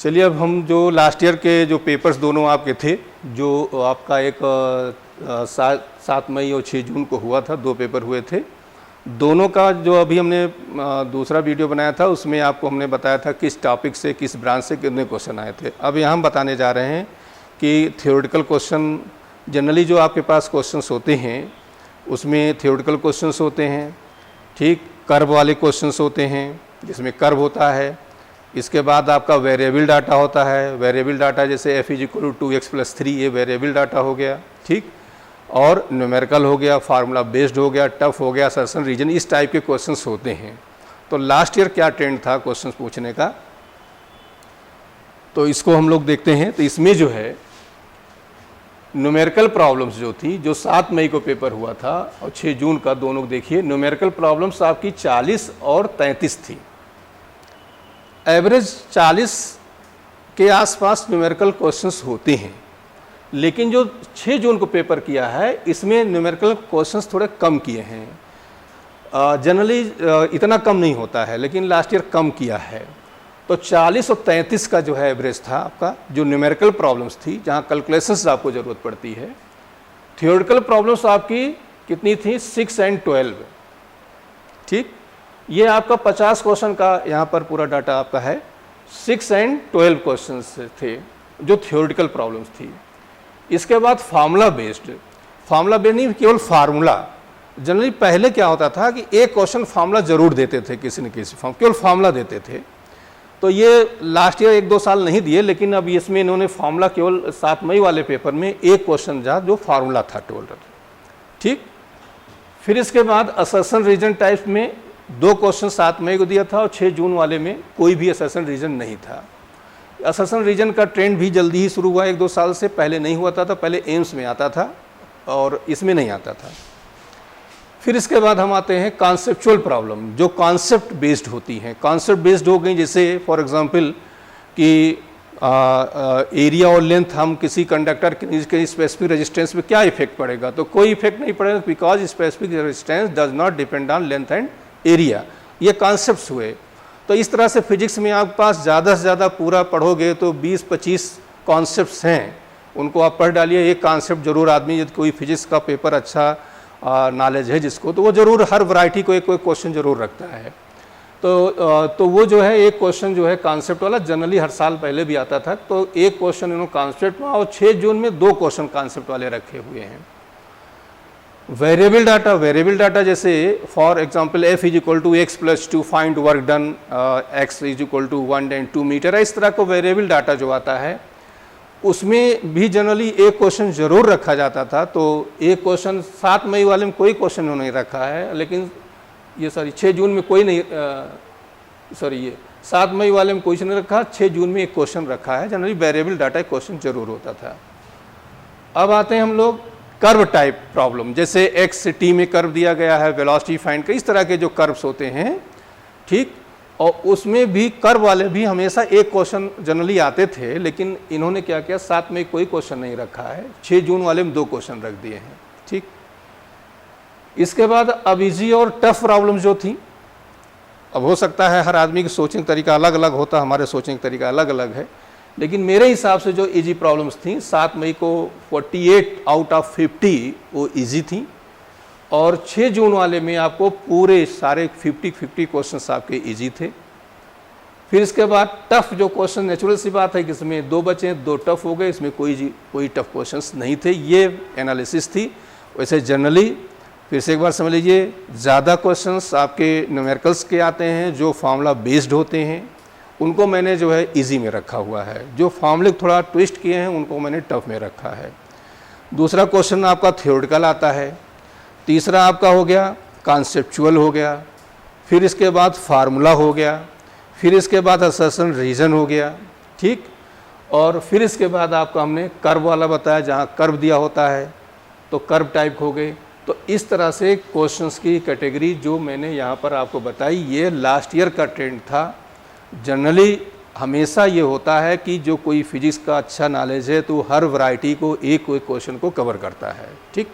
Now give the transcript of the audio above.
चलिए, अब हम जो लास्ट ईयर के जो पेपर्स दोनों आपके थे, जो आपका एक 7 मई और 6 जून को हुआ था, 2 पेपर हुए थे, दोनों का जो अभी हमने दूसरा वीडियो बनाया था उसमें आपको हमने बताया था किस टॉपिक से, किस ब्रांच से कितने क्वेश्चन आए थे। अब यहाँ हम बताने जा रहे हैं कि थ्योरेटिकल क्वेश्चन जनरली जो आपके पास क्वेश्चंस होते हैं उसमें थ्योरेटिकल क्वेश्चंस होते हैं, ठीक, कर्व वाले क्वेश्चंस होते हैं जिसमें कर्व होता है। इसके बाद आपका वेरिएबल डाटा होता है, वेरिएबल डाटा जैसे f = 2x+3, ये वेरिएबल डाटा हो गया, ठीक, और न्यूमेरिकल हो गया, फार्मूला बेस्ड हो गया, टफ हो गया, असर्शन रीजन, इस टाइप के क्वेश्चंस होते हैं। तो लास्ट ईयर क्या ट्रेंड था क्वेश्चंस पूछने का, तो इसको हम लोग देखते हैं। तो इसमें जो है न्यूमेरिकल प्रॉब्लम्स जो थी, जो 7 मई को पेपर हुआ था और 6 जून का, दोनों देखिए, न्यूमेरिकल प्रॉब्लम्स आपकी 40 और 33 थी। एवरेज 40 के आसपास न्यूमेरिकल क्वेश्चंस होते हैं, लेकिन जो 6 जून को पेपर किया है इसमें न्यूमेरिकल क्वेश्चंस थोड़े कम किए हैं। जनरली इतना कम नहीं होता है, लेकिन लास्ट ईयर कम किया है। तो 40 और 33 का जो है एवरेज था आपका, जो न्यूमेरिकल प्रॉब्लम्स थी, जहाँ कैलकुलेशंस आपको ज़रूरत पड़ती है। थ्योरेटिकल प्रॉब्लम्स आपकी कितनी थी, 6 और 12, ठीक। ये आपका 50 क्वेश्चन का यहाँ पर पूरा डाटा आपका है। 6 और 12 क्वेश्चंस थे जो थ्योरेटिकल प्रॉब्लम्स थी। इसके बाद फार्मूला बेस्ड नहीं, केवल फार्मूला। जनरली पहले क्या होता था कि एक क्वेश्चन फार्मूला जरूर देते थे, किसी न किसी फॉर्म केवल फार्मूला देते थे। तो ये लास्ट ईयर 1-2 साल नहीं दिए, लेकिन अब इसमें इन्होंने फार्मूला केवल 7 मई वाले पेपर में एक क्वेश्चन था जो फार्मूला था टोटल, ठीक। फिर इसके बाद असर्शन रीजन टाइप में 2 क्वेश्चन 7 मई को दिया था और 6 जून वाले में कोई भी असर्शन रीजन नहीं था। असर्शन रीजन का ट्रेंड भी जल्दी ही शुरू हुआ, 1-2 साल से पहले नहीं हुआ था। पहले एम्स में आता था और इसमें नहीं आता था। फिर इसके बाद हम आते हैं कॉन्सेप्चुअल प्रॉब्लम, जो कॉन्सेप्ट बेस्ड होती हैं। कॉन्सेप्ट बेस्ड हो गई, जैसे फॉर एग्जांपल कि एरिया और लेंथ, हम किसी कंडक्टर के स्पेसिफिक रेजिस्टेंस में क्या इफेक्ट पड़ेगा, तो कोई इफेक्ट नहीं पड़ेगा, because specific resistance does not depend on length and area. ये कॉन्सेप्ट्स हुए। तो इस तरह से फिजिक्स में आपके पास ज़्यादा से ज़्यादा पूरा पढ़ोगे तो 20-25 कॉन्सेप्ट्स हैं, उनको आप पढ़ डालिए। एक कॉन्सेप्ट जरूर आदमी, यदि कोई फिजिक्स का पेपर अच्छा नॉलेज है जिसको, तो वो जरूर हर वैरायटी को एक क्वेश्चन जरूर रखता है। तो वो जो है एक क्वेश्चन जो है कॉन्सेप्ट वाला, जनरली हर साल पहले भी आता था। तो एक क्वेश्चन इन्होंने कॉन्सेप्ट में, और 6 जून में 2 क्वेश्चन कॉन्सेप्ट वाले रखे हुए हैं। वेरिएबल डाटा जैसे for example f = x+2, find work done, x = 1 and 2 metre, इस तरह को वेरिएबल डाटा जो आता है उसमें भी जनरली एक क्वेश्चन जरूर रखा जाता था। तो एक क्वेश्चन 7 मई वाले में कोई क्वेश्चन नहीं रखा है, लेकिन ये 6 जून में कोई नहीं, ये 7 मई वाले में कोई नहीं रखा, 6 जून में एक क्वेश्चन रखा है। जनरली वेरिएबल डाटा एक क्वेश्चन जरूर होता था। अब आते हैं हम लोग कर्व टाइप प्रॉब्लम, जैसे x t में कर्व दिया गया है, वेलोसिटी फाइंड, इस तरह के जो कर्व्स होते हैं, ठीक। और उसमें भी कर्व वाले भी हमेशा एक क्वेश्चन जनरली आते थे, लेकिन इन्होंने क्या किया, 7 में कोई क्वेश्चन नहीं रखा है, 6 जून वाले में 2 क्वेश्चन रख दिए हैं, ठीक। इसके बाद अब इजी और टफ प्रॉब्लम जो थी, अब हो सकता है हर आदमी की सोचने का तरीका अलग अलग होता, हमारे सोचने का तरीका अलग अलग है, लेकिन मेरे हिसाब से जो इजी प्रॉब्लम्स थी 7 मई को 48 आउट ऑफ 50 वो इजी थी, और 6 जून वाले में आपको पूरे सारे 50-50 क्वेश्चंस आपके इजी थे। फिर इसके बाद टफ जो क्वेश्चन, नेचुरल सी बात है कि इसमें 2 बचे, 2 टफ हो गए, इसमें कोई टफ क्वेश्चंस नहीं थे। ये एनालिसिस थी। वैसे जनरली फिर से एक बार समझ लीजिए, ज़्यादा क्वेश्चंस आपके न्यूमेरिकल्स के आते हैं जो फार्मूला बेस्ड होते हैं, उनको मैंने जो है इजी में रखा हुआ है। जो फार्मूले थोड़ा ट्विस्ट किए हैं उनको मैंने टफ में रखा है। दूसरा क्वेश्चन आपका थ्योरेटिकल आता है। तीसरा आपका हो गया कॉन्सेप्चुअल हो गया। फिर इसके बाद फार्मूला हो गया। फिर इसके बाद असर्शन रीजन हो गया, ठीक। और फिर इसके बाद आपको हमने कर्व वाला बताया, जहाँ कर्व दिया होता है तो कर्व टाइप हो गए। तो इस तरह से क्वेश्चंस की कैटेगरी जो मैंने यहाँ पर आपको बताई, ये लास्ट ईयर का ट्रेंड था। जनरली हमेशा ये होता है कि जो कोई फिजिक्स का अच्छा नॉलेज है तो हर वैरायटी को एक क्वेश्चन को कवर करता है, ठीक।